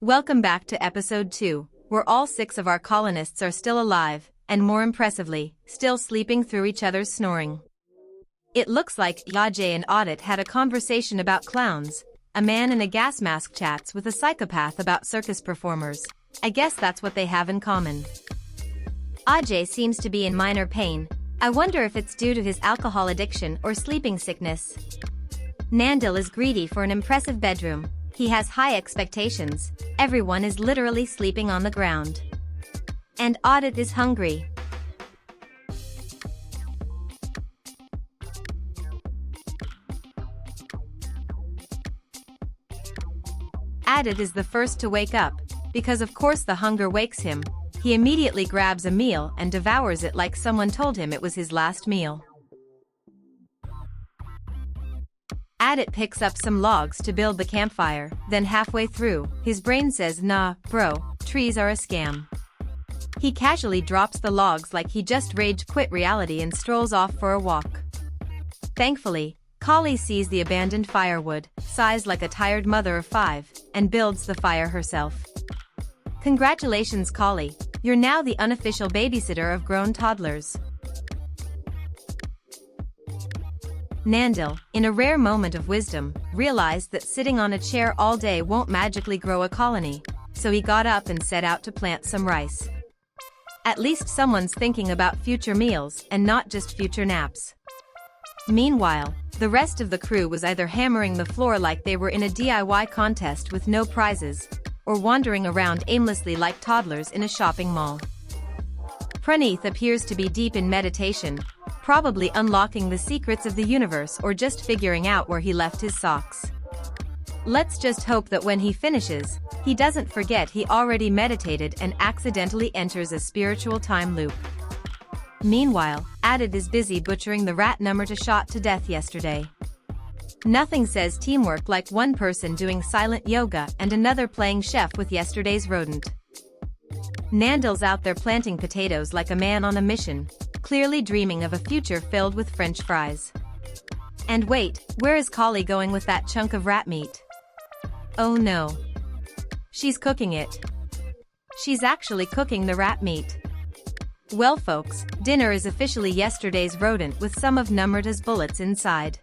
Welcome back to Episode 2, where all 6 of our colonists are still alive, and more impressively, still sleeping through each other's snoring. It looks like Ajay and Audit had a conversation about clowns. A man in a gas mask chats with a psychopath about circus performers. I guess that's what they have in common. Ajay seems to be in minor pain. I wonder if it's due to his alcohol addiction or sleeping sickness. Nandil is greedy for an impressive bedroom. He has high expectations. Everyone is literally sleeping on the ground. And Audit is hungry. Audit is the first to wake up, because of course the hunger wakes him. He immediately grabs a meal and devours it like someone told him it was his last meal. Audit picks up some logs to build the campfire, then halfway through, his brain says, "Nah, bro, trees are a scam." He casually drops the logs like he just rage quit reality and strolls off for a walk. Thankfully, Kali sees the abandoned firewood, sighs like a tired mother of 5, and builds the fire herself. Congratulations, Kali, you're now the unofficial babysitter of grown toddlers. Nandil, in a rare moment of wisdom, realized that sitting on a chair all day won't magically grow a colony, so he got up and set out to plant some rice. At least someone's thinking about future meals and not just future naps. Meanwhile, the rest of the crew was either hammering the floor like they were in a DIY contest with no prizes, or wandering around aimlessly like toddlers in a shopping mall. Praneeth appears to be deep in meditation, probably unlocking the secrets of the universe or just figuring out where he left his socks. Let's just hope that when he finishes, he doesn't forget he already meditated and accidentally enters a spiritual time loop. Meanwhile, Audit is busy butchering the rat Numrata shot to death yesterday. Nothing says teamwork like one person doing silent yoga and another playing chef with yesterday's rodent. Nandil's out there planting potatoes like a man on a mission, clearly dreaming of a future filled with French fries. And wait, where is Kali going with that chunk of rat meat? Oh no. She's cooking it. She's actually cooking the rat meat. Well folks, dinner is officially yesterday's rodent with some of Numrata's bullets inside.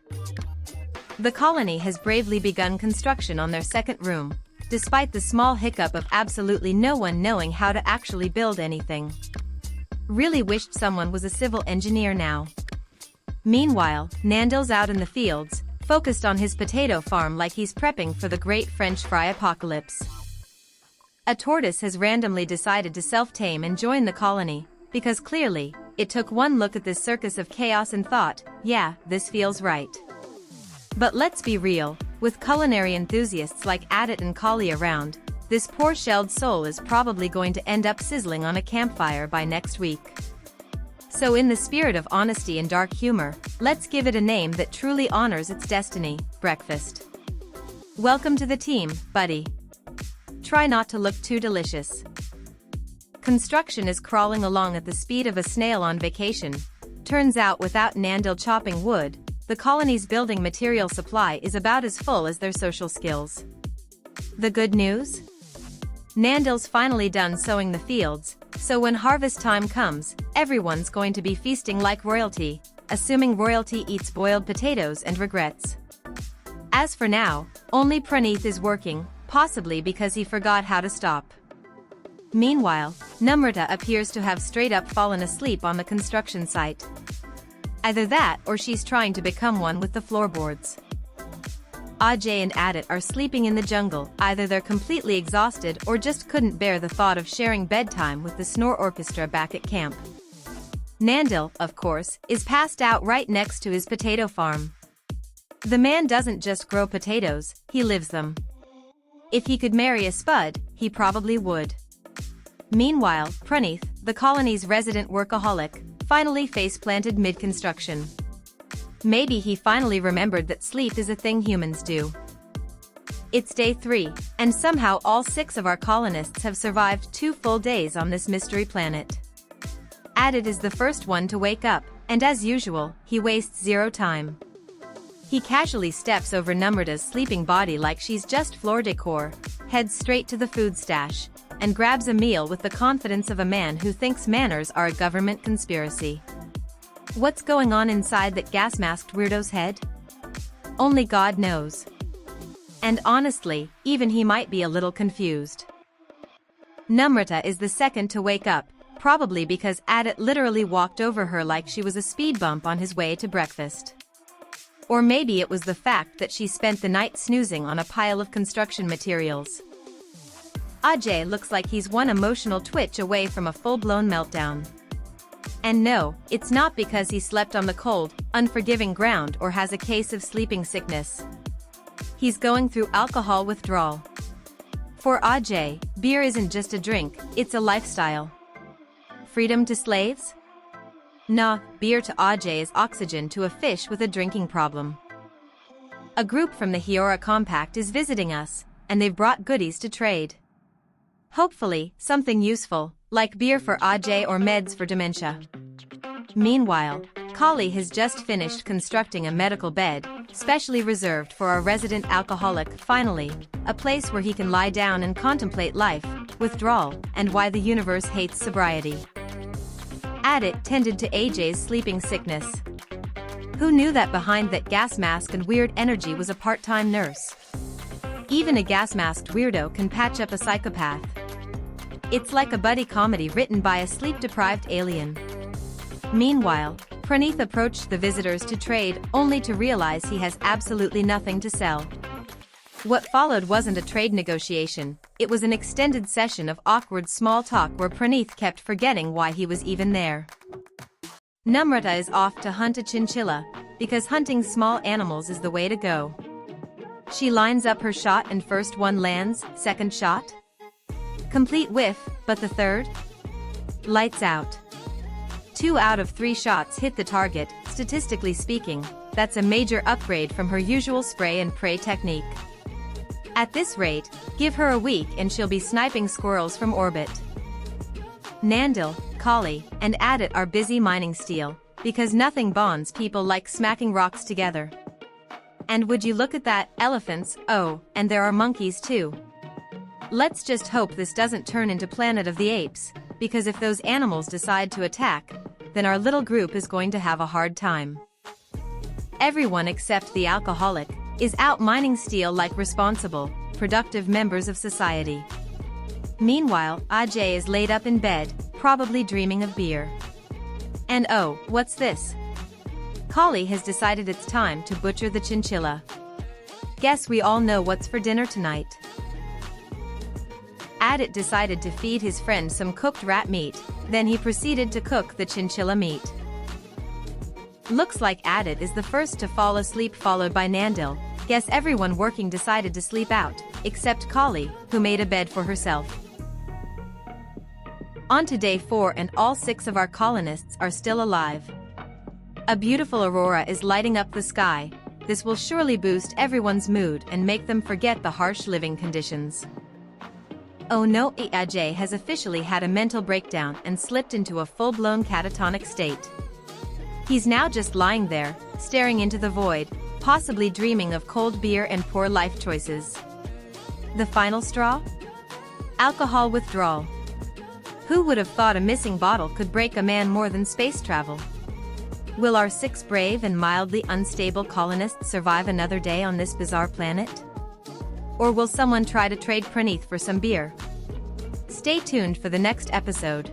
The colony has bravely begun construction on their second room, despite the small hiccup of absolutely no one knowing how to actually build anything. Really wished someone was a civil engineer now. Meanwhile, Nandil's out in the fields, focused on his potato farm like he's prepping for the great French fry apocalypse. A tortoise has randomly decided to self-tame and join the colony, because clearly, it took one look at this circus of chaos and thought, yeah, this feels right. But let's be real, with culinary enthusiasts like Audit and Kali around, this poor shelled soul is probably going to end up sizzling on a campfire by next week. So in the spirit of honesty and dark humor, let's give it a name that truly honors its destiny, breakfast. Welcome to the team, buddy. Try not to look too delicious. Construction is crawling along at the speed of a snail on vacation. Turns out without Nandil chopping wood, the colony's building material supply is about as full as their social skills. The good news? Nandil's finally done sowing the fields, so when harvest time comes, everyone's going to be feasting like royalty, assuming royalty eats boiled potatoes and regrets. As for now, only Praneeth is working, possibly because he forgot how to stop. Meanwhile, Numrata appears to have straight up fallen asleep on the construction site. Either that or she's trying to become one with the floorboards. Ajay and Audit are sleeping in the jungle, either they're completely exhausted or just couldn't bear the thought of sharing bedtime with the snore orchestra back at camp. Nandil, of course, is passed out right next to his potato farm. The man doesn't just grow potatoes, he lives them. If he could marry a spud, he probably would. Meanwhile, Praneeth, the colony's resident workaholic, finally face-planted mid-construction. Maybe he finally remembered that sleep is a thing humans do. It's day 3, and somehow all 6 of our colonists have survived 2 full days on this mystery planet. Audit is the first one to wake up, and as usual, he wastes zero time. He casually steps over Numrata's sleeping body like she's just floor decor, heads straight to the food stash, and grabs a meal with the confidence of a man who thinks manners are a government conspiracy. What's going on inside that gas-masked weirdo's head? Only God knows. And honestly, even he might be a little confused. Namrata is the second to wake up, probably because Adit literally walked over her like she was a speed bump on his way to breakfast. Or maybe it was the fact that she spent the night snoozing on a pile of construction materials. Ajay looks like he's one emotional twitch away from a full-blown meltdown. And no, it's not because he slept on the cold, unforgiving ground or has a case of sleeping sickness. He's going through alcohol withdrawal. For Ajay, beer isn't just a drink, it's a lifestyle. Freedom to slaves? Nah, beer to Ajay is oxygen to a fish with a drinking problem. A group from the Hiora Compact is visiting us, and they've brought goodies to trade. Hopefully, something useful, like beer for Ajay or meds for dementia. Meanwhile, Kali has just finished constructing a medical bed, specially reserved for our resident alcoholic, finally, a place where he can lie down and contemplate life, withdrawal, and why the universe hates sobriety. Adit tended to Ajay's sleeping sickness. Who knew that behind that gas mask and weird energy was a part-time nurse? Even a gas-masked weirdo can patch up a psychopath. It's like a buddy comedy written by a sleep-deprived alien. Meanwhile, Praneeth approached the visitors to trade, only to realize he has absolutely nothing to sell. What followed wasn't a trade negotiation, it was an extended session of awkward small talk where Praneeth kept forgetting why he was even there. Namrata is off to hunt a chinchilla, because hunting small animals is the way to go. She lines up her shot and first one lands, second shot? Complete whiff, but the third? Lights out. 2 out of 3 shots hit the target, statistically speaking, that's a major upgrade from her usual spray and pray technique. At this rate, give her a week and she'll be sniping squirrels from orbit. Nandil, Kali, and Adit are busy mining steel, because nothing bonds people like smacking rocks together. And would you look at that, elephants, oh, and there are monkeys too. Let's just hope this doesn't turn into Planet of the Apes, because if those animals decide to attack, then our little group is going to have a hard time. Everyone except the alcoholic is out mining steel like responsible, productive members of society. Meanwhile, Ajay is laid up in bed, probably dreaming of beer. And oh, what's this? Kali has decided it's time to butcher the chinchilla. Guess we all know what's for dinner tonight. Adit decided to feed his friend some cooked rat meat, then he proceeded to cook the chinchilla meat. Looks like Adit is the first to fall asleep, followed by Nandil. Guess everyone working decided to sleep out, except Kali, who made a bed for herself. On to day 4 and all 6 of our colonists are still alive. A beautiful aurora is lighting up the sky. This will surely boost everyone's mood and make them forget the harsh living conditions. Oh no, Ajay has officially had a mental breakdown and slipped into a full-blown catatonic state. He's now just lying there, staring into the void, possibly dreaming of cold beer and poor life choices. The final straw? Alcohol withdrawal. Who would have thought a missing bottle could break a man more than space travel? Will our 6 brave and mildly unstable colonists survive another day on this bizarre planet? Or will someone try to trade Praneeth for some beer? Stay tuned for the next episode.